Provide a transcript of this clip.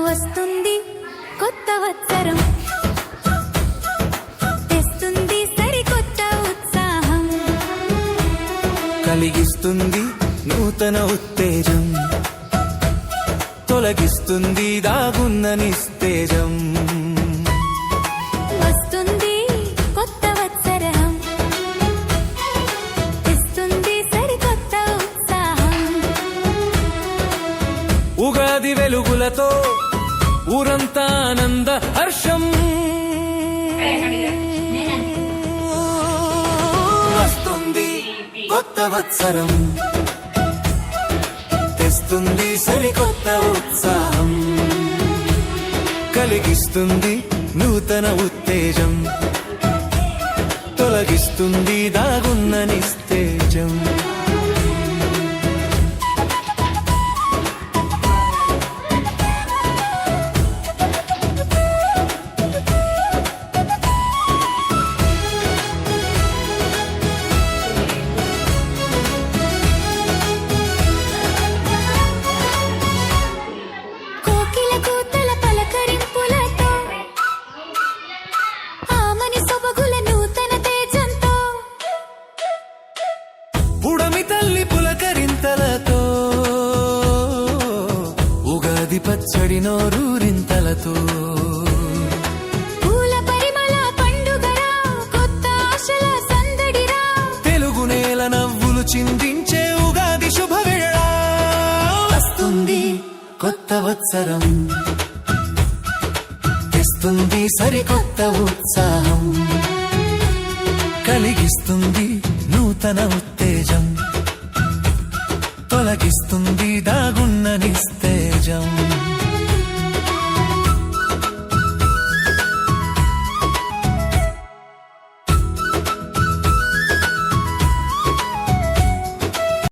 వస్తుంది కొత్త వత్సరం, తెస్తుంది సరికొత్త ఉత్సాహం, కలిగిస్తుంది నూతన ఉత్తేజం, తొలగిస్తుంది దాగున్న నిస్తేజం. వస్తుంది కొత్త వత్సరం, తెస్తుంది సరికొత్త ఉత్సాహం. ఉగాది వెలుగులతో ఊరంతా ఆనంద హర్షం. వస్తుంది కొత్త వత్సరం, తెస్తుంది సరికొత్త ఉత్సాహం, కలిగిస్తుంది నూతన ఉత్తేజం, తొలగిస్తుంది దాగున్న నిస్తేజం. ఉగాది పచ్చడి నోరూరింతలతో, పూల పరిమళ పండుగరా, కొత్త ఆశల సందడిరా, తెలుగు నేల నవ్వులు చిందించే ఉగాది శుభవేళ. వస్తుంది కొత్త వత్సరం, తెస్తుంది సరికొత్త ఉత్సాహం, కలిగిస్తుంది నూతన ఉత్తేజం, తొలగిస్తుంది దాగున్న నిస్తేజం.